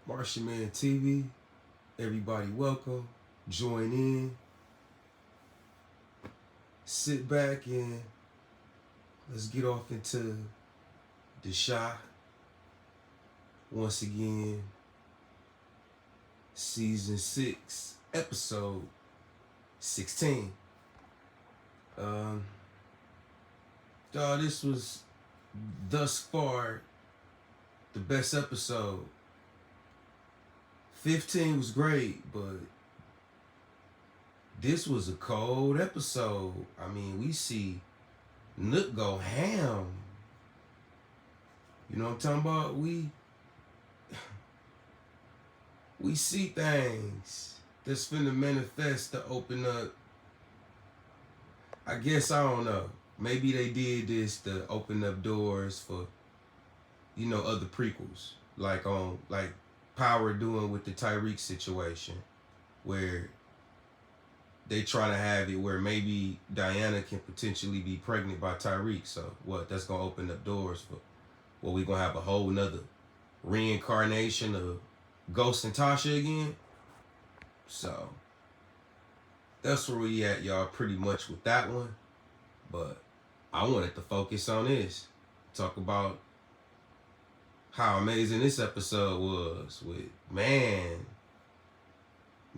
Martian Man TV. Everybody welcome. Join in. Sit back and let's get off into the shot. Once again, season 6, episode 16. This was thus far the best episode. 15 was great, but this was a cold episode. I mean, we see Nuck go ham. You know what I'm talking about? We see things that's finna manifest to open up. I guess, I don't know. Maybe they did this to open up doors for, other prequels. Like Power doing with the Tyreek situation, where they try to have it where maybe Diana can potentially be pregnant by Tyreek. So that's gonna open up doors for, we gonna have a whole nother reincarnation of Ghost and Tasha again. So that's where we at, y'all, pretty much with that one. But I wanted to focus on this. Talk about how amazing this episode was with, man,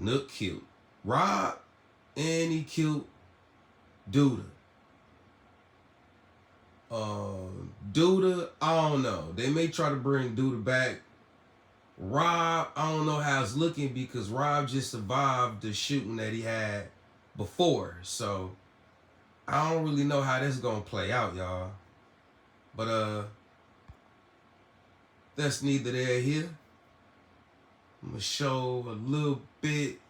Nuck killed Rob and he killed Douda. Douda, I don't know. They may try to bring Douda back. Rob, I don't know how it's looking because Rob just survived the shooting that he had before. So I don't really know how this gonna play out, y'all. But that's neither there nor here. I'm gonna show a little bit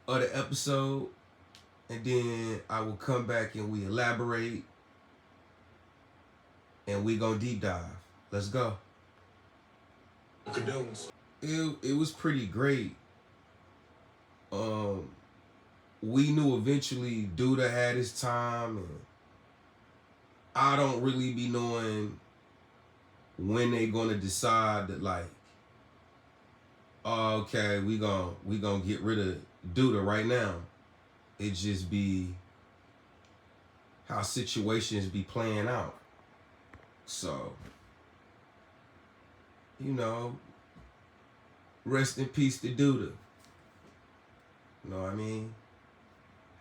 of the episode, and then I will come back and we elaborate, and we gonna deep dive. Let's go. It was pretty great. We knew eventually Douda had his time, and I don't really be knowing when they gonna decide that, like, oh, okay, we gonna get rid of Douda right now. It just be how situations be playing out. So, rest in peace to Douda. You know what I mean?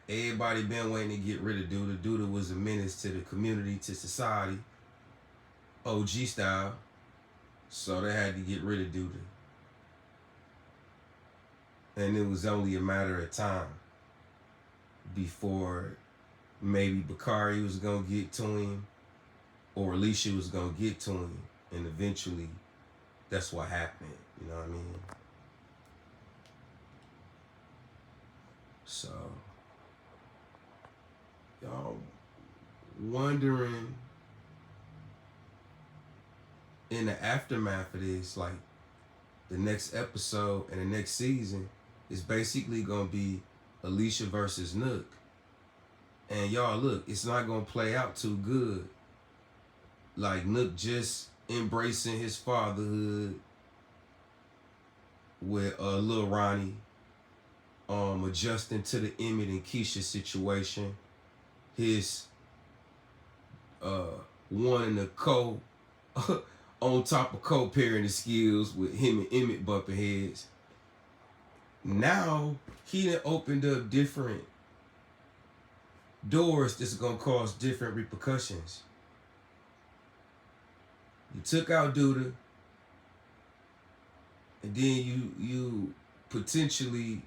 Everybody been waiting to get rid of Douda. Douda was a menace to the community, to society, OG style. So they had to get rid of Douda. And it was only a matter of time before maybe Bakari was going to get to him or Alicia was going to get to him. And eventually, that's what happened. You know what I mean? So, y'all wondering in the aftermath of this, like, the next episode and the next season is basically going to be Alicia versus Nuck. And y'all, look, it's not going to play out too good. Like, Nuck just embracing his fatherhood with Lil Ronnie, adjusting to the Emmett and Kiesha situation, his wanting to on top of co-parenting skills with him and Emmett bumping heads. Now he done opened up different doors that's gonna cause different repercussions. You took out Douda, and then you potentially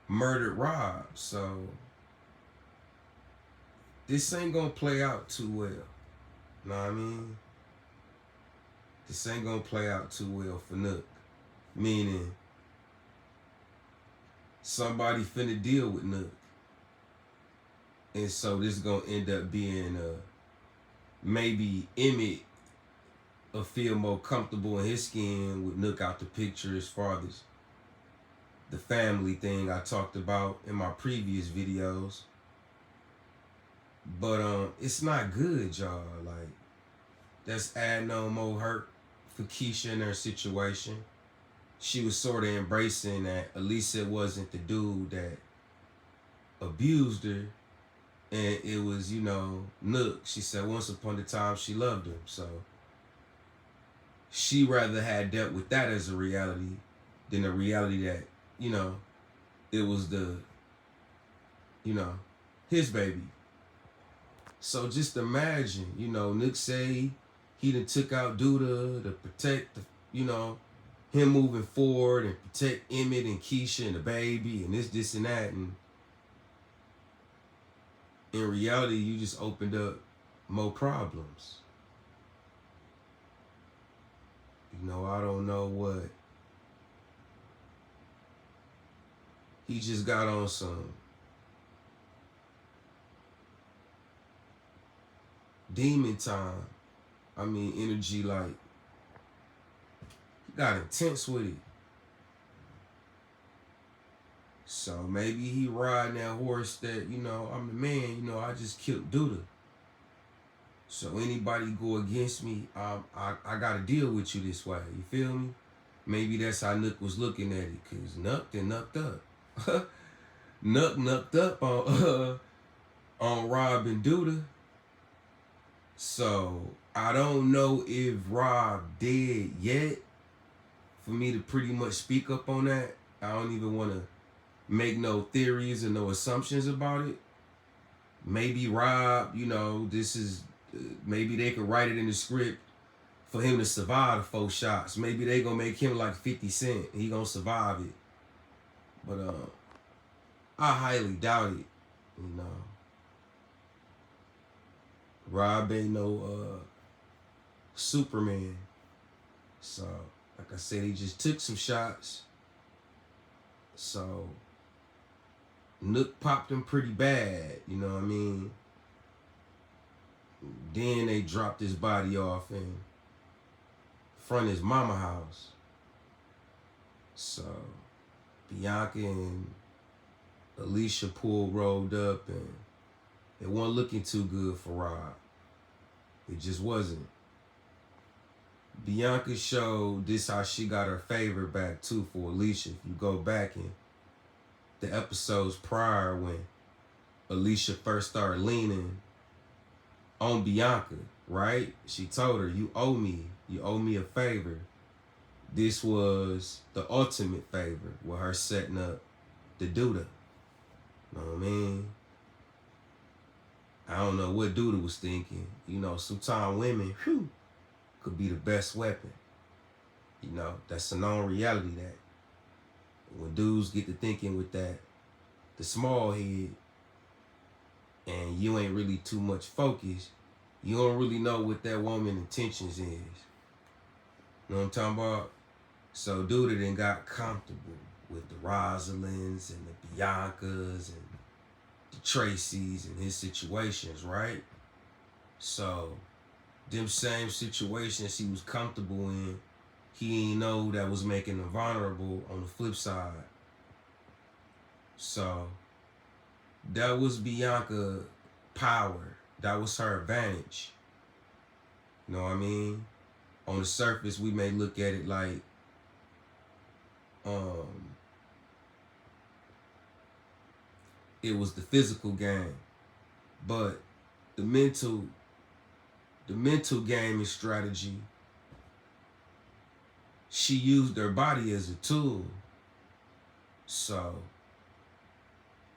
murdered Rob. So this ain't gonna play out too well. Know what I mean? This ain't gonna play out too well for Nuck. Meaning somebody finna deal with Nuck. And so this is gonna end up being maybe Emmett will feel more comfortable in his skin with Nuck out the picture as far as the family thing I talked about in my previous videos. But it's not good, y'all. Like, that's adding no more hurt for Kiesha and her situation. She was sort of embracing that Alicia wasn't the dude that abused her, and it was, Nuck. She said once upon a time she loved him, so she rather had dealt with that as a reality than a reality that, it was his baby. So just imagine, Nuck say he done took out Douda to protect him moving forward and protect Emmett and Kiesha and the baby and this and that, and in reality you just opened up more problems. I don't know what. He just got on some demon time. Energy, like, he got intense with it. So maybe he riding that horse that, I'm the man, I just killed Douda. So anybody go against me, I gotta deal with you this way. You feel me? Maybe that's how Nuck was looking at it, cause Nuck then nucked up. Nucked up on Rob and Douda. So I don't know if Rob dead yet for me to pretty much speak up on that. I don't even want to make no theories and no assumptions about it. Maybe Rob, maybe they could write it in the script for him to survive the 4 shots. Maybe they gonna make him like 50 Cent. He gonna survive it. But I highly doubt it. Rob ain't no Superman. So, like I said, he just took some shots. So Nuck popped him pretty bad, you know what I mean? Then they dropped his body off in front of his mama house. So Bianca and Alicia rolled up, and it wasn't looking too good for Rob. It just wasn't. Bianca showed this how she got her favor back too for Alicia. If you go back in the episodes prior when Alicia first started leaning on Bianca, right? She told her, you owe me a favor. This was the ultimate favor with her setting up the Douda. Know what I mean? I don't know what Douda was thinking. Sometimes women, could be the best weapon. That's a known reality that when dudes get to thinking with that, the small head, and you ain't really too much focused, you don't really know what that woman's intentions is. You know what I'm talking about? So Douda then got comfortable with the Rosalinds and the Biancas and the Tracys and his situations, right? So them same situations he was comfortable in, he ain't know that was making him vulnerable on the flip side. So that was Bianca power. That was her advantage. You know what I mean? On the surface, we may look at it like it was the physical game, but the mental game and strategy, she used her body as a tool. So,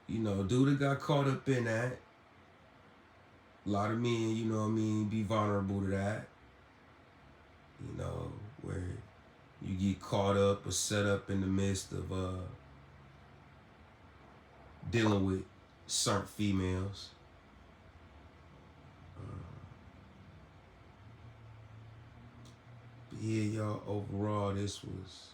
Douda got caught up in that. A lot of men, be vulnerable to that. Where you get caught up or set up in the midst of dealing with certain females. But yeah, y'all, overall, this was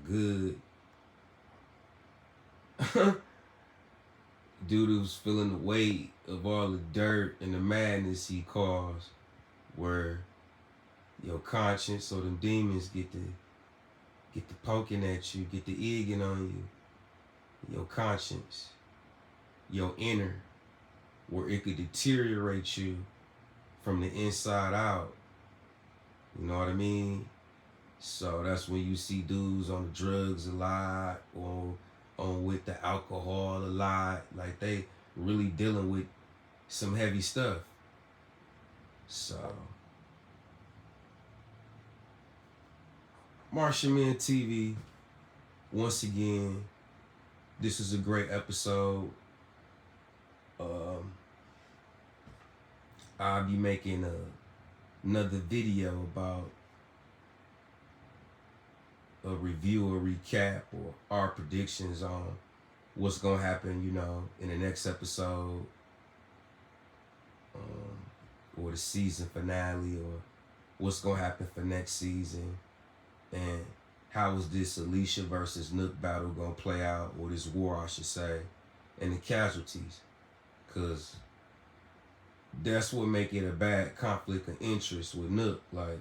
good. Dude was feeling the weight of all the dirt and the madness he caused, where your conscience or them demons get to poking at you, get the egging on you. your conscience, your inner, where it could deteriorate you from the inside out. You know what I mean? So that's when you see dudes on the drugs a lot, or on with the alcohol a lot. Like, they really dealing with some heavy stuff. So Martian Man TV, once again, this is a great episode. I'll be making another video about a review or recap or our predictions on what's gonna happen, you know, in the next episode, or the season finale, or what's gonna happen for next season, and how is this Alicia versus Nuck battle gonna play out, or this war, I should say, and the casualties, because that's what make it a bad conflict of interest with Nuck. Like,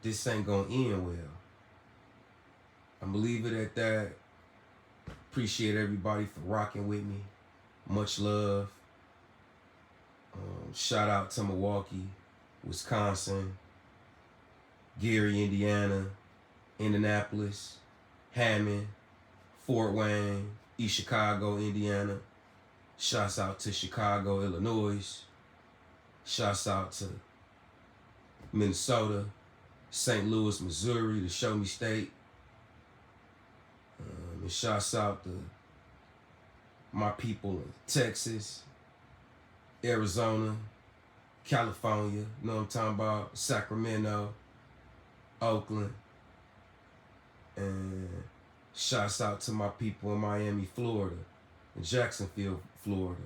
this ain't gonna end well. I'm gonna leave it at that. Appreciate everybody for rocking with me. Much love. Shout out to Milwaukee, Wisconsin, Gary, Indiana, Indianapolis, Hammond, Fort Wayne, East Chicago, Indiana. Shouts out to Chicago, Illinois. Shouts out to Minnesota, St. Louis, Missouri, the Show Me State. And shouts out to my people in Texas, Arizona, California, you know what I'm talking about, Sacramento, Oakland. And shouts out to my people in Miami, Florida, and Jacksonville, Florida.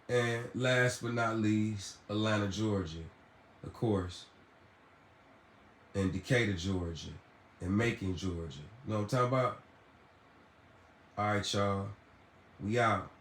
And last but not least, Atlanta, Georgia, of course. And Decatur, Georgia. And Macon, Georgia. You know what I'm talking about? All right, y'all. We out.